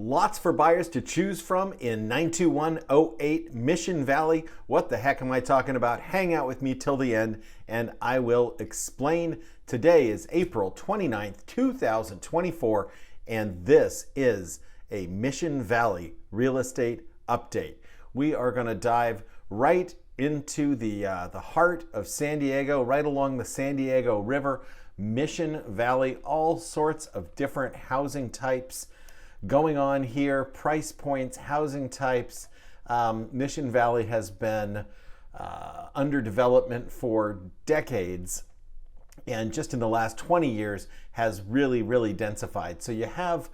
Lots for buyers to choose from in 92108 Mission Valley. What the heck am I talking about? Hang out with me till the end and I will explain. Today is April 29th, 2024, and this is a Mission Valley real estate update. We are going to dive right into the heart of San Diego, right along the San Diego River, Mission Valley, all sorts of different housing types going on here, price points, housing types. Mission Valley has been under development for decades, and just in the last 20 years has really densified. So you have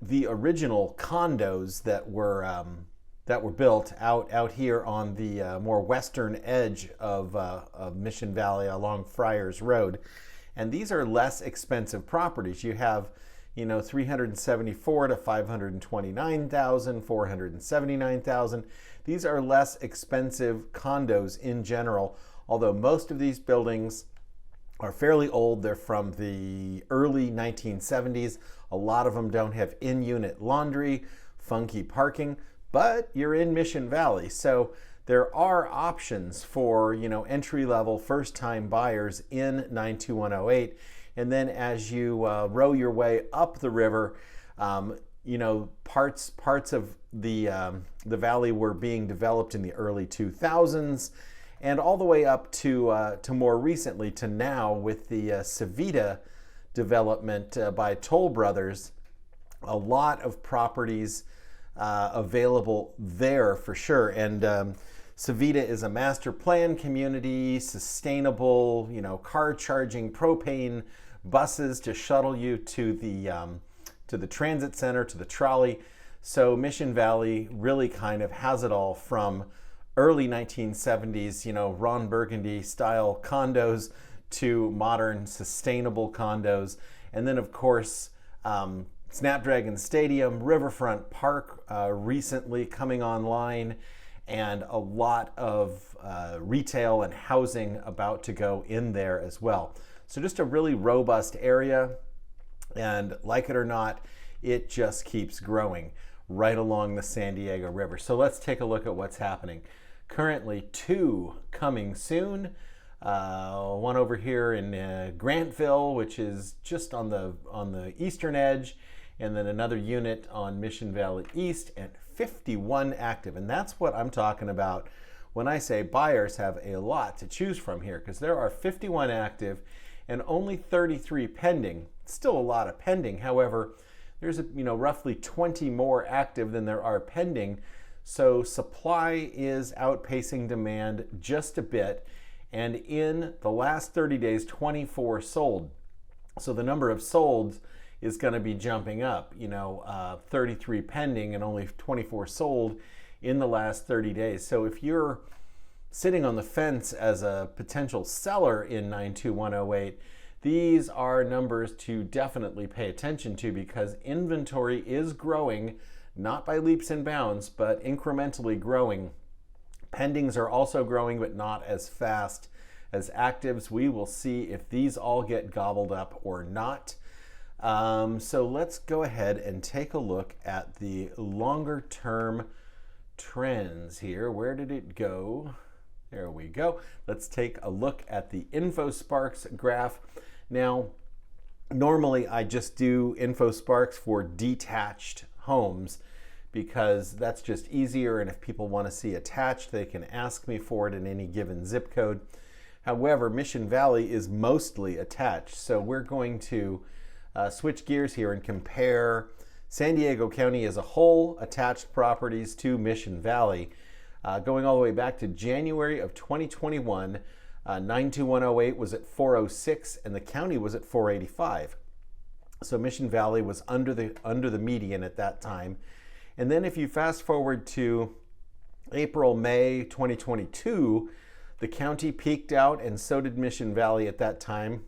the original condos that were built out here on the more western edge of Mission Valley along Friars Road, and these are less expensive properties. You have 374 to 529,000, 479,000. These are less expensive condos in general, although most of these buildings are fairly old. They're from the early 1970s. A lot of them don't have in-unit laundry, funky parking, but you're in Mission Valley. So there are options for, entry-level first-time buyers in 92108. And then as you row your way up the river, parts of the valley were being developed in the early 2000s, and all the way up to more recently to now with the Civita development by Toll Brothers. A lot of properties available there for sure. And Civita is a master plan community, sustainable, car charging, propane buses to shuttle you to the transit center, to the trolley. So Mission Valley really kind of has it all, from early 1970s, Ron Burgundy style condos to modern sustainable condos. And then of course, Snapdragon Stadium, Riverfront Park recently coming online, and a lot of retail and housing about to go in there as well. So just a really robust area, and like it or not, it just keeps growing right along the San Diego River. So let's take a look at what's happening. Currently, 2 coming soon. One over here in Grantville, which is just on the eastern edge, and then another unit on Mission Valley East, and 51 active. And that's what I'm talking about when I say buyers have a lot to choose from here, because there are 51 active and only 33 pending. Still a lot of pending. However, there's roughly 20 more active than there are pending. So supply is outpacing demand just a bit. And in the last 30 days, 24 sold. So the number of solds is going to be jumping up. 33 pending and only 24 sold in the last 30 days. So if you're sitting on the fence as a potential seller in 92108, these are numbers to definitely pay attention to, because inventory is growing, not by leaps and bounds, but incrementally growing. Pendings are also growing, but not as fast as actives. We will see if these all get gobbled up or not. So let's go ahead and take a look at the longer term trends here. Where did it go? There we go. Let's take a look at the InfoSparks graph. Now, normally I just do InfoSparks for detached homes, because that's just easier, and if people want to see attached, they can ask me for it in any given zip code. However, Mission Valley is mostly attached, so we're going to switch gears here and compare San Diego County as a whole attached properties to Mission Valley. Going all the way back to January of 2021, 92108 was at 406 and the county was at 485. So Mission Valley was under the median at that time. And then if you fast forward to April, May 2022, the county peaked out, and so did Mission Valley at that time.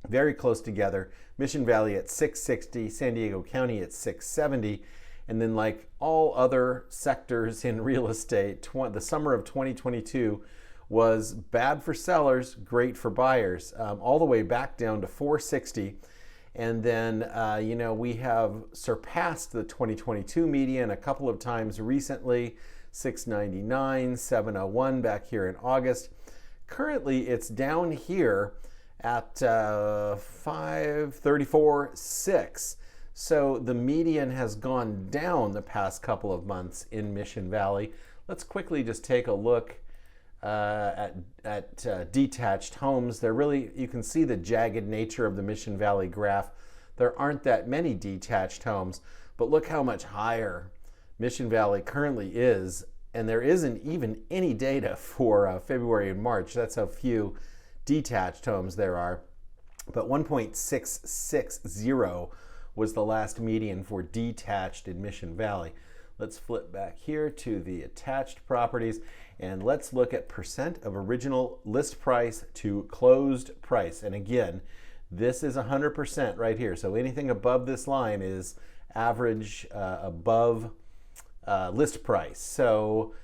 Very close together. Mission Valley at 660, San Diego County at 670. And then, like all other sectors in real estate, the summer of 2022 was bad for sellers, great for buyers, all the way back down to 460. And then, we have surpassed the 2022 median a couple of times recently, 699, 701 back here in August. Currently, it's down here at 534.6. So the median has gone down the past couple of months in Mission Valley. Let's quickly just take a look at detached homes. You can see the jagged nature of the Mission Valley graph. There aren't that many detached homes, but look how much higher Mission Valley currently is, and there isn't even any data for February and March. That's how few detached homes there are. But 1.660 was the last median for detached in Mission Valley. Let's flip back here to the attached properties, and let's look at percent of original list price to closed price. And again, this is 100% right here. So anything above this line is average above list price. So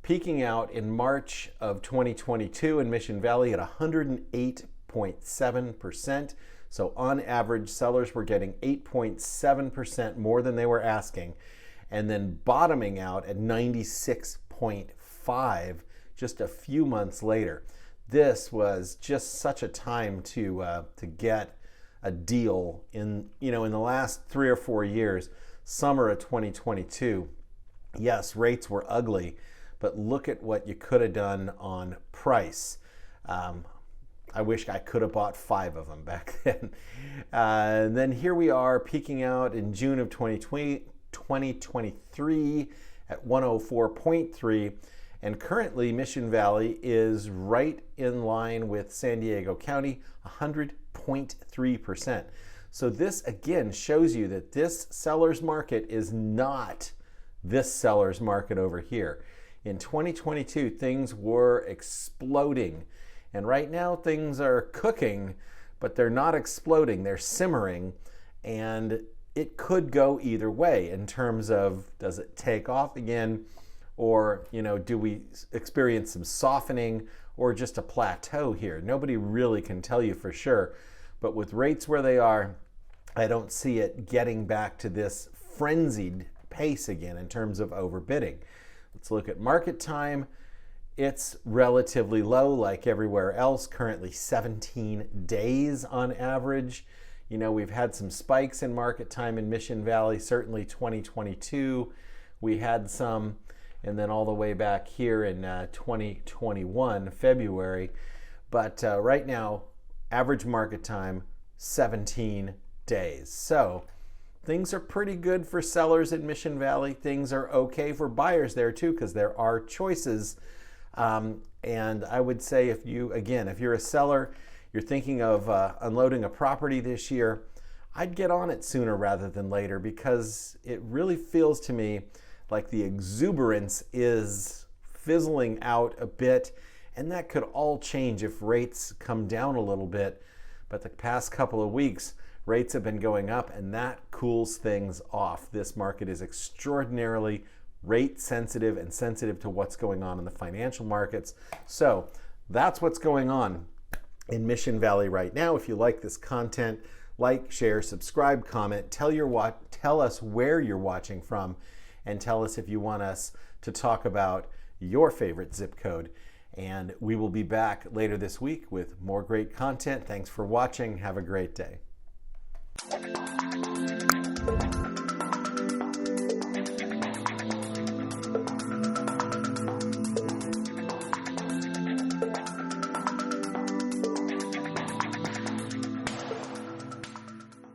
peaking out in March of 2022 in Mission Valley at 108.7%. So on average, sellers were getting 8.7% more than they were asking, and then bottoming out at 96.5 just a few months later. This was just such a time to get a deal in the last 3 or 4 years. Summer of 2022, yes, rates were ugly, but look at what you could have done on price. I wish I could have bought 5 of them back then. And then here we are peaking out in June of 2023 at 104.3. And currently Mission Valley is right in line with San Diego County, 100.3%. So this again shows you that this seller's market is not this seller's market over here. In 2022, things were exploding. And right now things are cooking, but they're not exploding, they're simmering. And it could go either way in terms of, does it take off again? Or, do we experience some softening or just a plateau here? Nobody really can tell you for sure. But with rates where they are, I don't see it getting back to this frenzied pace again in terms of overbidding. Let's look at market time. It's relatively low like everywhere else, currently 17 days on average. We've had some spikes in market time in Mission Valley, certainly 2022. We had some, and then all the way back here in 2021, February. But right now, average market time, 17 days. So things are pretty good for sellers in Mission Valley. Things are okay for buyers there too, because there are choices. And I would say if you're a seller, you're thinking of unloading a property this year, I'd get on it sooner rather than later, because it really feels to me like the exuberance is fizzling out a bit, and that could all change if rates come down a little bit. But the past couple of weeks, rates have been going up, and that cools things off. This market is extraordinarily rate sensitive and sensitive to what's going on in the financial markets. So that's what's going on in Mission Valley right now. If you like this content, like, share, subscribe, comment, tell us where you're watching from, and tell us if you want us to talk about your favorite zip code. And we will be back later this week with more great content. Thanks for watching. Have a great day.